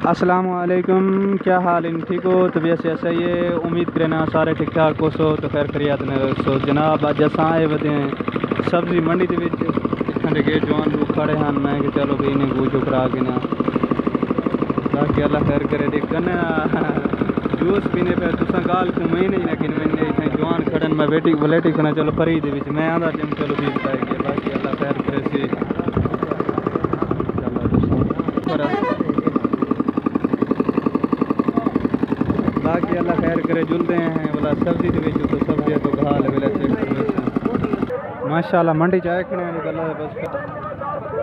अस्सलाम वालेकुम, क्या हाल इन ठीक हो? तबीयत से ऐसा ही है, उम्मीद करना सारे ठीक ठाक हो सो तो खैर खरियात ने सो जनाब। अज अस आए वधे हैं सब्जी मंडी के के जवान लोग खड़े हैं। मैं कि चलो भाई इन्हें गूजो करा के ना ताकि अल्लाह खैर करे। देखन जूस पीने पे तुसा गाल को महीने ही लेकिन मैंने इतने जवान खड़न मैं बेटी वलेटी खना चलो फरी दे विच मैं आंदा टाइम चलो भी बताएगी बाकी अल्लाह खैर करे सी। बाकी अल्लाह खैर करे जुलते हैं बोला सब्जी के बेचो तो सब्जी तो घा लगे माशाल्लाह मंडी चाय खड़े गल बस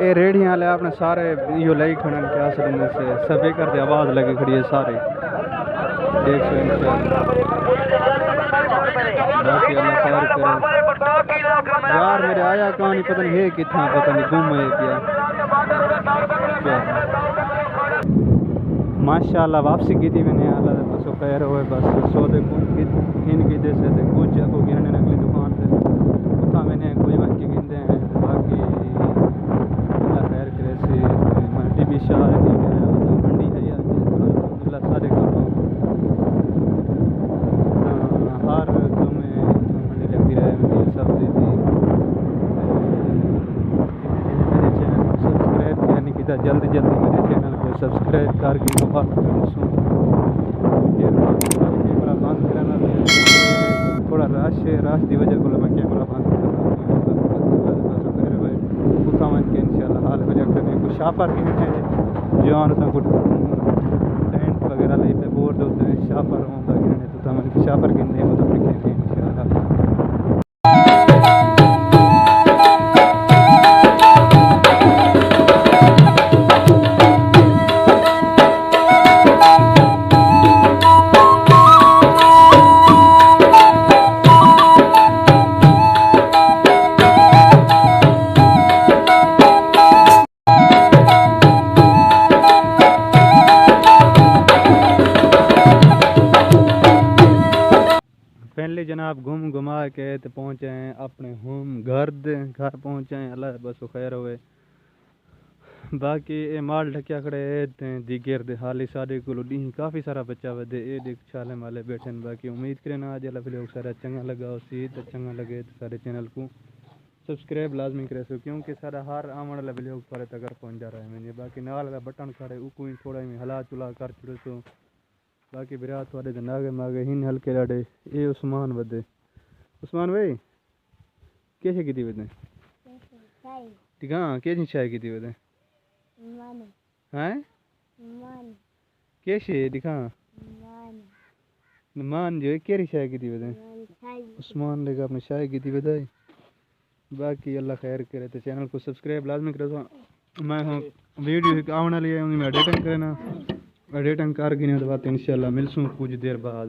ये रेढ़ियाँ वाले आपने सारे यो लई खड़े क्या सड़ने से सभी करते आवाज़ लगी खड़ी है सारी 100 बाकी अल्लाह खैर करे। यार मेरे आया कहानी पता नहीं है कितना पता नहीं गुम है क्या माशाल्लाह वापसी की थी मैंने अल्लाह बस खैर हुए बस सौदे इन की दे से कुछ को गिरने अगली दुकान से उठा मैंने कोई बात की गिनते हैं बाकी अल्लाह खैर करे से मंडी भी शहर मंडी है यार अल्लाह सारे काम हर में मंडी लगती रहे मेरी सब्जी थी मेरे चैनल को सब्सक्राइब करने की जल्दी जल्दी मेरे चैनल को सब्सक्राइब करके कैमरा बंद कराना थोड़ा रश की वजह को मैं कैमरा बंद के इंशाल्लाह हाल वजह करने कुछ शापर के नीचे जो होता कुछ टेंट वगैरह ले पे बोर्ड होते हैं शापर होता गिरने तो मैं शापर गिनने वो तो लिखे इंशाल्लाह। पहले जनाब घूम घुमा के तो पहुँचे हैं अपने होम घर पहुँचे हैं अल्लाह बस खैर हुए। बाकी ये माल ढकिया खड़े दिगर दे हाली सारे को काफ़ी सारा बच्चा वधे ये देख छाले माले बैठे हैं। बाकी उम्मीद करें आज अल्लाह लोग सारा चंगा लगा उसी तो चंगा लगे तो सारे चैनल को सब्सक्राइब लाजमी करे सो क्योंकि सारा हर आने वाला वीडियो पर तक पहुँच जा रहा है मैंने बाकी नाल का बटन खड़े ऊको ही थोड़ा ही हला चुला कर छुड़े सो बाकी बिरात वाले नागे मागे हिन हल्के लाडे ये उस्मान वधे उस्मान भाई कैसे की थी वधे ठीक हाँ कैसी चाय की थी वधे हैं कैसे दिखा मान जो केरी चाय की थी वधे उस्मान लेगा अपने चाय की थी बधाई। बाकी अल्लाह खैर करे तो चैनल को सब्सक्राइब लाजमी करो। मैं हूँ वीडियो आने वाली है मैं एडिटिंग करना एडिटिंग कर गिने तो बात इंशाल्लाह मिलसूँ कुछ देर बाद।